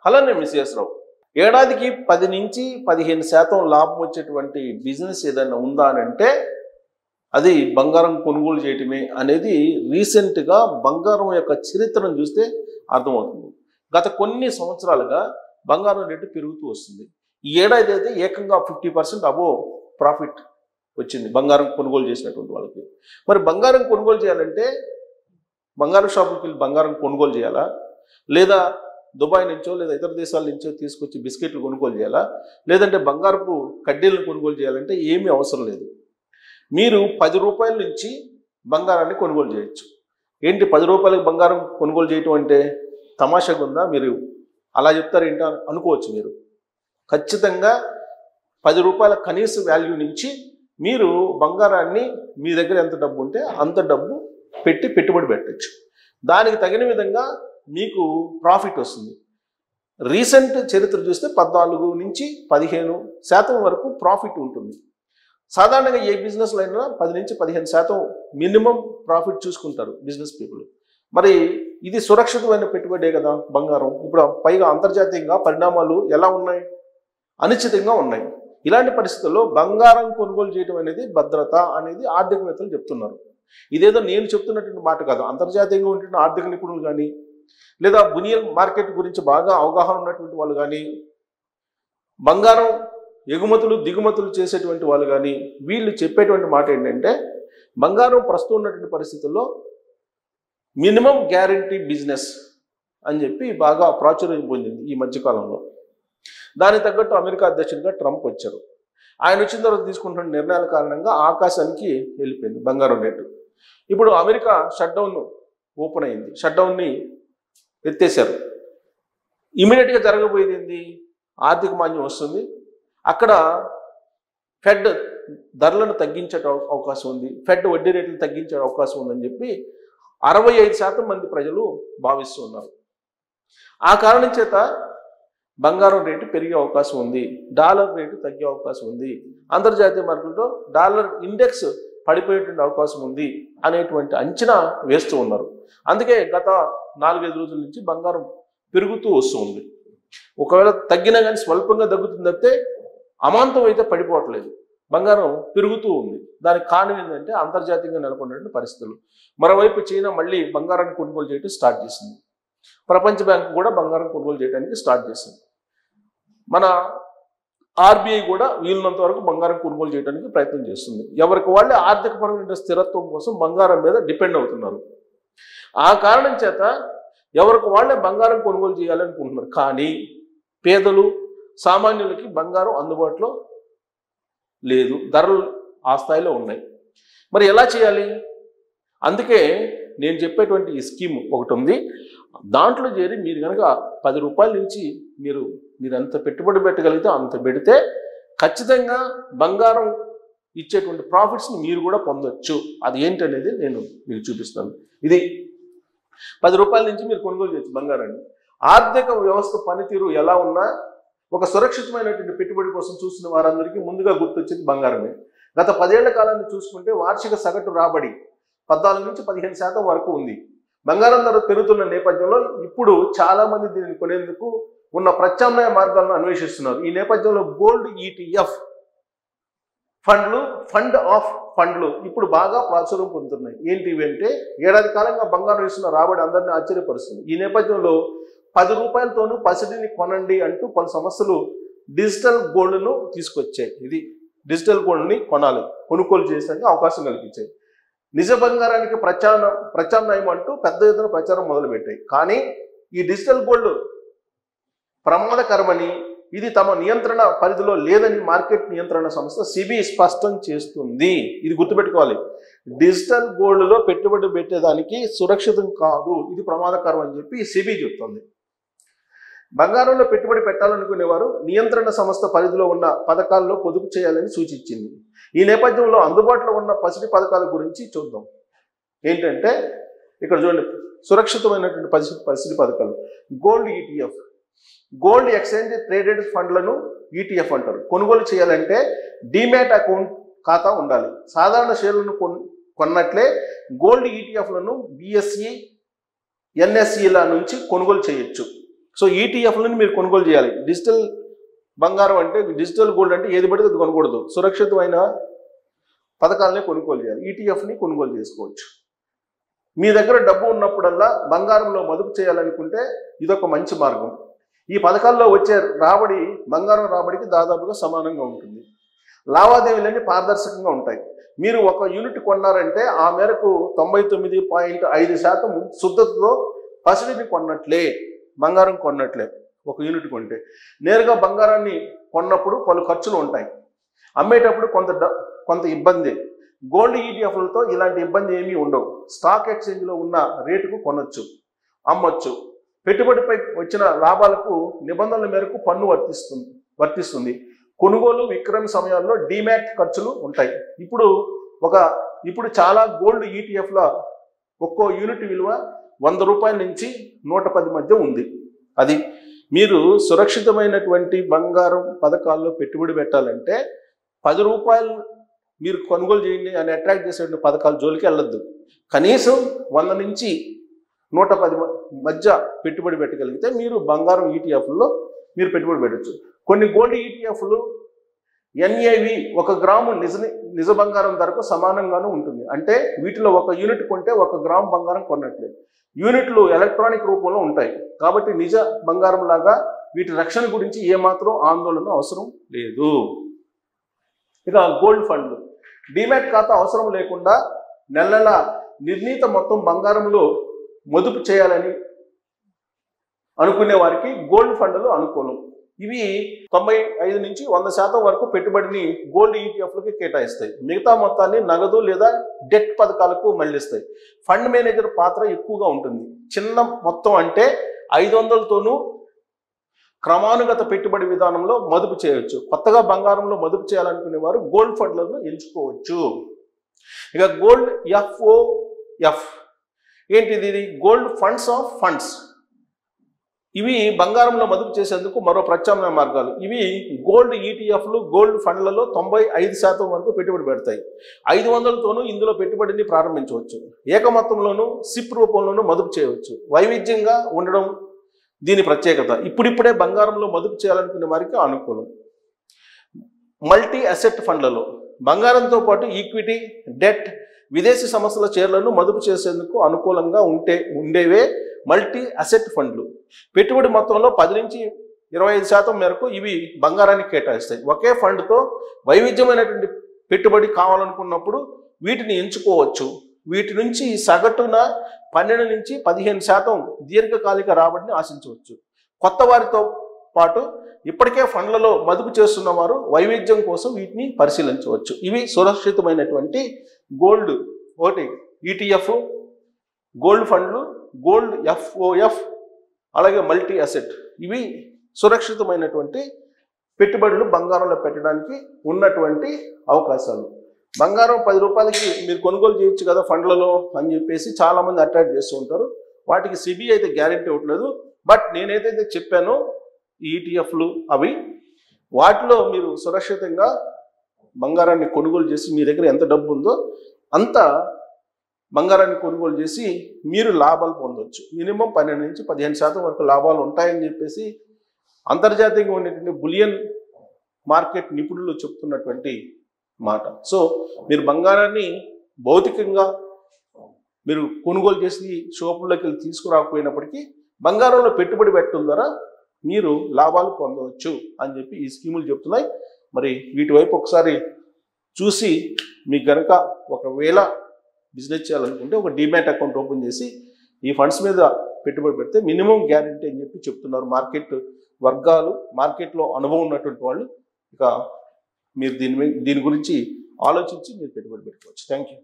అలానే మిస్ఎస్ రావు, ఏడాదికి 10 నుంచి 15% లాభం వచ్చేటువంటి బిజినెస్ ఏదైనా ఉందా అని అంటే అది బంగారం కొనుగోలు చేయటమే అనేది రీసెంట్గా బంగారం యొక్క చరిత్రను చూస్తే అర్థమవుతుంది. గత కొన్ని సంవత్సరాలుగా బంగారం రేటు పెరుగుతూ వస్తుంది. ఈ ఏడాది అయితే ఏకంగా 50% అబోవ్ ప్రాఫిట్ వచ్చింది బంగారం కొనుగోలు చేసినటువంటి వాళ్ళకి. మరి బంగారం కొనుగోలు చేయాలంటే బంగారం షాపుకి వెళ్ళి బంగారం కొనుగోలు చేయాలా, లేదా దుబాయ్ నుంచో లేదా ఇతర దేశాల నుంచో తీసుకొచ్చి బిస్కెట్లు కొనుగోలు చేయాలా, లేదంటే బంగారపు కడ్డీలను కొనుగోలు చేయాలంటే ఏమీ అవసరం లేదు. మీరు 10 రూపాయల నుంచి బంగారాన్ని కొనుగోలు చేయొచ్చు. ఏంటి 10 రూపాయలకు బంగారం కొనుగోలు చేయటం అంటే తమాషాగా ఉందా? మీరు అలా చెప్తారు ఏంటో అనుకోవచ్చు. మీరు ఖచ్చితంగా 10 రూపాయల కనీస వాల్యూ నుంచి మీరు బంగారాన్ని మీ దగ్గర ఎంత డబ్బు ఉంటే అంత డబ్బు పెట్టి పెట్టుబడి పెట్టచ్చు. దానికి తగిన విధంగా మీకు ప్రాఫిట్ వస్తుంది. రీసెంట్ చరిత్ర చూస్తే 14 నుంచి 15% వరకు ప్రాఫిట్ ఉంటుంది. సాధారణంగా ఏ బిజినెస్లో అయినా 10 నుంచి 15% మినిమం ప్రాఫిట్ చూసుకుంటారు బిజినెస్ పీపుల్. మరి ఇది సురక్షితమైన పెట్టుబడే కదా బంగారం. ఇప్పుడు పైగా అంతర్జాతీయంగా పరిణామాలు ఎలా ఉన్నాయి? అనిశ్చితంగా ఉన్నాయి. ఇలాంటి పరిస్థితుల్లో బంగారం కొనుగోలు చేయడం అనేది భద్రత అనేది ఆర్థికవేత్తలు చెప్తున్నారు. ఇదేదో నేను చెప్తున్నటువంటి మాట కాదు. అంతర్జాతీయంగా ఉంటున్న ఆర్థిక నిపుణులు కానీ, లేదా బునియన్ మార్కెట్ గురించి బాగా అవగాహన ఉన్నటువంటి వాళ్ళు కానీ, బంగారం ఎగుమతులు దిగుమతులు చేసేటువంటి వాళ్ళు కానీ, వీళ్ళు చెప్పేటువంటి మాట ఏంటంటే బంగారం ప్రస్తుతం ఉన్నటువంటి పరిస్థితుల్లో మినిమం గ్యారంటీ బిజినెస్ అని చెప్పి బాగా ప్రాచుర్యం పొందింది ఈ మధ్యకాలంలో. దానికి తగ్గట్టు అమెరికా అధ్యక్షుడిగా ట్రంప్ వచ్చారు. ఆయన వచ్చిన తర్వాత తీసుకుంటున్న నిర్ణయాల కారణంగా ఆకాశానికి వెళ్ళిపోయింది బంగారం రేటు. ఇప్పుడు అమెరికా షట్డౌన్ ఓపెన్ అయింది. షట్డౌన్ని ఎత్తేసారు. ఇమీడియట్గా జరగబోయేది ఏంది? ఆర్థిక మాంద్యం వస్తుంది. అక్కడ ఫెడ్ ధరలను తగ్గించే అవకాశం ఉంది, ఫెడ్ వడ్డీ రేట్లు తగ్గించే అవకాశం ఉందని చెప్పి 65% మంది ప్రజలు భావిస్తూ ఉన్నారు. ఆ కారణం చేత బంగారం రేటు పెరిగే అవకాశం ఉంది, డాలర్ రేటు తగ్గే అవకాశం ఉంది, అంతర్జాతీయ మార్కెట్లో డాలర్ ఇండెక్స్ పడిపోయేటువంటి అవకాశం ఉంది అనేటువంటి అంచనా వేస్తూ ఉన్నారు. అందుకే గత 4-5 రోజుల నుంచి బంగారం పెరుగుతూ వస్తూ ఉంది. ఒకవేళ తగ్గినా కానీ స్వల్పంగా తగ్గుతుంది తప్పితే అమాంతం అయితే పడిపోవట్లేదు, బంగారం పెరుగుతూ ఉంది. దానికి కారణం ఏంటంటే అంతర్జాతీయంగా నెలకొన్నటువంటి పరిస్థితులు. మరోవైపు చైనా మళ్ళీ బంగారాన్ని కొనుగోలు చేయడం స్టార్ట్ చేసింది. ప్రపంచ బ్యాంకు కూడా బంగారం కొనుగోలు చేయడానికి స్టార్ట్ చేసింది. మన ఆర్బీఐ కూడా వీలున్నంత వరకు బంగారం కొనుగోలు చేయడానికి ప్రయత్నం చేస్తుంది. ఎవరికి వాళ్ళే ఆర్థికపరమైన స్థిరత్వం కోసం బంగారం మీద డిపెండ్ అవుతున్నారు. ఆ కారణం చేత ఎవరికి వాళ్ళే బంగారం కొనుగోలు చేయాలనుకుంటున్నారు. కానీ పేదలు సామాన్యులకి బంగారం అందుబాటులో లేదు, ధరలు ఆ స్థాయిలో ఉన్నాయి. మరి ఎలా చేయాలి? అందుకే నేను చెప్పేటువంటి ఈ స్కీమ్ ఒకటి ఉంది. దాంట్లో చేరి మీరు కనుక 10 రూపాయల నుంచి మీరు ఎంత పెట్టుబడి పెట్టగలిగితే అంత పెడితే ఖచ్చితంగా బంగారం ఇచ్చేటువంటి ప్రాఫిట్స్ని మీరు కూడా పొందొచ్చు. అది ఏంటనేది నేను మీకు చూపిస్తాను. ఇది 10 రూపాయల నుంచి మీరు కొనుగోలు చేయొచ్చు బంగారాన్ని. ఆర్థిక వ్యవస్థ పనితీరు ఎలా ఉన్నా ఒక సురక్షితమైనటువంటి పెట్టుబడి కోసం చూసిన వారందరికీ ముందుగా గుర్తొచ్చింది బంగారమే. గత 10 ఏళ్ల కాలాన్ని చూసుకుంటే వార్షిక సగటు రాబడి 14 నుంచి 15% వరకు ఉంది. బంగారం ధర పెరుగుతున్న నేపథ్యంలో ఇప్పుడు చాలా మంది దీనిని కొనేందుకు ఉన్న ప్రత్యామ్నాయ మార్గాలను అన్వేషిస్తున్నారు. ఈ నేపథ్యంలో గోల్డ్ ETF ఫండ్ ఆఫ్ ఫండ్లు ఇప్పుడు బాగా ప్రాచుర్యం పొందుతున్నాయి. ఏంటివి అంటే ఏడాది కాలంగా బంగారం ఇస్తున్న రాబడి అందరినీ ఆశ్చర్యపరుస్తుంది. ఈ నేపథ్యంలో 10 రూపాయలతోనూ పసిడిని కొనండి అంటూ పలు సంస్థలు డిజిటల్ గోల్డ్ను తీసుకొచ్చాయి. ఇది డిజిటల్ గోల్డ్ని కొనుగోలు చేసేందుకు అవకాశం కల్పించాయి. నిజ బంగారానికి ప్రత్యామ్నాయం అంటూ పెద్ద ఎత్తున ప్రచారం మొదలుపెట్టాయి. కానీ ఈ డిజిటల్ గోల్డ్ ప్రమాదకరమని, ఇది తమ నియంత్రణ పరిధిలో లేదని మార్కెట్ నియంత్రణ సంస్థ సెబీ స్పష్టం చేస్తుంది. ఇది గుర్తుపెట్టుకోవాలి. డిజిటల్ గోల్డ్లో పెట్టుబడి పెట్టేదానికి సురక్షితం కాదు, ఇది ప్రమాదకరం అని చెప్పి సెబీ చెప్తుంది. బంగారంలో పెట్టుబడి పెట్టాలనుకునేవారు నియంత్రణ సంస్థ పరిధిలో ఉన్న పథకాల్లో పొదుపు చేయాలని సూచించింది. ఈ నేపథ్యంలో అందుబాటులో ఉన్న పసిడి పథకాల గురించి చూద్దాం. ఏంటంటే ఇక్కడ చూడండి, సురక్షితమైనటువంటి పసిడి పథకాలు. Gold ETF, gold exchange traded ఫండ్లను ETF అంటారు. కొనుగోలు చేయాలంటే డీమ్యాట్ అకౌంట్ ఖాతా ఉండాలి. సాధారణ షేర్లను కొన్నట్లే గోల్డ్ ETFలను BSE, NSEల నుంచి కొనుగోలు చేయొచ్చు. సో ఈటీఎఫ్లను మీరు కొనుగోలు చేయాలి. డిజిటల్ బంగారం అంటే, డిజిటల్ గోల్డ్ అంటే ఏది పడితే అది కొనకూడదు. సురక్షితమైన పథకాలనే కొనుగోలు చేయాలి. ఈటీఎఫ్ని కొనుగోలు చేసుకోవచ్చు. మీ దగ్గర డబ్బు ఉన్నప్పుడల్లా బంగారంలో మదుపు చేయాలనుకుంటే ఇదొక మంచి మార్గం. ఈ పథకాల్లో వచ్చే రాబడి బంగారం రాబడికి దాదాపుగా సమానంగా ఉంటుంది. లావాదేవీలన్నీ పారదర్శకంగా ఉంటాయి. మీరు ఒక యూనిట్ కొన్నారంటే ఆ మేరకు 99.5% శుద్ధతతో పసిడిని కొన్నట్లే, బంగారం కొన్నట్లే. ఒక యూనిట్ కొంటే నేరుగా బంగారాన్ని కొన్నప్పుడు పలు ఖర్చులు ఉంటాయి, అమ్మేటప్పుడు కొంత ఇబ్బంది. గోల్డ్ ఈటీఎఫ్లతో ఇలాంటి ఇబ్బంది ఏమీ ఉండవు. స్టాక్ ఎక్స్చేంజ్లో ఉన్న రేటుకు కొనొచ్చు, అమ్మొచ్చు. పెట్టుబడిపై వచ్చిన లాభాలకు నిబంధనల మేరకు పన్ను వర్తిస్తుంది. కొనుగోలు విక్రయం సమయాల్లో డీమ్యాట్ ఖర్చులు ఉంటాయి. ఇప్పుడు చాలా గోల్డ్ ఈటీఎఫ్ల ఒక్కో యూనిట్ విలువ 100 రూపాయల నుంచి 110 మధ్య ఉంది. అది మీరు సురక్షితమైనటువంటి బంగారం పథకాల్లో పెట్టుబడి పెట్టాలంటే 10 రూపాయలు మీరు కొనుగోలు చేయండి అని అట్రాక్ట్ చేసేటువంటి పథకాల జోలికి వెళ్ళొద్దు. కనీసం 100 నుంచి 110 మధ్య పెట్టుబడి పెట్టగలిగితే మీరు బంగారం ఈటీఎఫ్లో మీరు పెట్టుబడి పెట్టచ్చు. కొన్ని గోల్డ్ ఈటీఎఫ్లు ఎన్ఏవి 1 గ్రాము నిజ బంగారం ధరకు సమానంగానూ ఉంటుంది. అంటే వీటిలో 1 యూనిట్ కొంటే 1 గ్రాము బంగారం కొన్నట్లేదు. యూనిట్లు ఎలక్ట్రానిక్ రూపంలో ఉంటాయి కాబట్టి నిజ బంగారం లాగా వీటి రక్షణ గురించి ఏమాత్రం ఆందోళన అవసరం లేదు. ఇక గోల్డ్ ఫండ్లు, డీమ్యాట్ ఖాతా అవసరం లేకుండా నెల నిర్ణీత మొత్తం బంగారంలో మదుపు చేయాలని అనుకునే వారికి గోల్డ్ ఫండ్లు అనుకూలం. ఇవి 95 నుంచి 100% వరకు పెట్టుబడిని గోల్డ్ ఈటీఎఫ్లకి కేటాయిస్తాయి. మిగతా మొత్తాన్ని నగదు లేదా డెట్ పథకాలకు మళ్లిస్తాయి. ఫండ్ మేనేజర్ పాత్ర ఎక్కువగా ఉంటుంది. చిన్న మొత్తం అంటే 500తోనూ క్రమానుగత పెట్టుబడి విధానంలో మదుపు చేయవచ్చు. కొత్తగా బంగారంలో మదుపు చేయాలనుకునే వారు గోల్డ్ ఫండ్లను ఎంచుకోవచ్చు. ఇక గోల్డ్ ఎఫ్ఓఎఫ్ ఏంటిది? ఇది గోల్డ్ ఫండ్స్ ఆఫ్ ఫండ్స్. ఇవి బంగారంలో మదుపు చేసేందుకు మరో ప్రత్యామ్నాయ మార్గాలు. ఇవి గోల్డ్ ఈటీఎఫ్లు గోల్డ్ ఫండ్లలో 95% వరకు పెట్టుబడి పెడతాయి. 500తోనూ ఇందులో పెట్టుబడిని ప్రారంభించవచ్చు. ఏక మొత్తంలోనూ సిప్ రూపంలోనూ మదుపు చేయవచ్చు. వైవిధ్యంగా ఉండడం దీని ప్రత్యేకత. ఇప్పుడిప్పుడే బంగారంలో మదుపు చేయాలనుకునే వారికి అనుకూలం. మల్టీ అసెట్ ఫండ్లలో బంగారంతో పాటు ఈక్విటీ, డెట్, విదేశీ సంస్థల షేర్లను మదుపు చేసేందుకు అనుకూలంగా ఉండేవే మల్టీ అసెట్ ఫండ్లు. పెట్టుబడి మొత్తంలో 10 నుంచి 25% మేరకు ఇవి బంగారానికి కేటాయిస్తాయి. ఒకే ఫండ్తో వైవిధ్యమైనటువంటి పెట్టుబడి కావాలనుకున్నప్పుడు వీటిని ఎంచుకోవచ్చు. వీటి నుంచి సగటున 12 నుంచి 15% దీర్ఘకాలిక రాబడిని ఆశించవచ్చు. కొత్త వారితో పాటు ఇప్పటికే ఫండ్లలో మదుపు చేస్తున్న వారు వైవిధ్యం కోసం వీటిని పరిశీలించవచ్చు. ఇవి సురక్షితమైనటువంటి గోల్డ్ ఈటీఎఫ్, గోల్డ్ ఫండ్లు, గోల్డ్ ఎఫ్ఓఎఫ్, అలాగే మల్టీ అసెట్. ఇవి సురక్షితమైనటువంటి పెట్టుబడులు బంగారంలో పెట్టడానికి ఉన్నటువంటి అవకాశాలు. బంగారం 10 రూపాయలకి మీరు కొనుగోలు చేయొచ్చు కదా ఫండ్లలో అని చెప్పేసి చాలామంది అట్రాక్ట్ చేస్తూ ఉంటారు. వాటికి సిబి అయితే గ్యారెంటీ ఇవ్వట్లేదు. బట్ నేనేదైతే చెప్పానో ఈటీఎఫ్లు అవి, వాటిలో మీరు సురక్షితంగా బంగారాన్ని కొనుగోలు చేసి మీ దగ్గర ఎంత డబ్బు ఉందో అంత బంగారాన్ని కొనుగోలు చేసి మీరు లాభాలు పొందవచ్చు. మినిమం 12 నుంచి 15% వరకు లాభాలు ఉంటాయని చెప్పేసి అంతర్జాతీయంగా ఉండేటువంటి బులియన్ మార్కెట్ నిపుణులు చెప్తున్నటువంటి మాట. సో మీరు బంగారాన్ని భౌతికంగా మీరు కొనుగోలు చేసి షాపుల్లోకి వెళ్ళి తీసుకురాకపోయినప్పటికీ బంగారంలో పెట్టుబడి పెట్టడం ద్వారా మీరు లాభాలు పొందవచ్చు అని చెప్పి ఈ స్కీములు చెప్తున్నాయి. మరి వీటి వైపు ఒకసారి చూసి మీకు గనక ఒకవేళ బిజినెస్ చేయాలనుకుంటే ఒక డీమ్యాట్ అకౌంట్ ఓపెన్ చేసి ఈ ఫండ్స్ మీద పెట్టుబడి పెడితే మినిమం గ్యారెంటీ అని చెప్పి చెప్తున్నారు మార్కెట్ వర్గాలు, మార్కెట్లో అనుభవం ఉన్నటువంటి వాళ్ళు. ఇక మీరు దీని గురించి ఆలోచించి మీరు పెట్టుబడి పెట్టుకోవచ్చు. Thank you.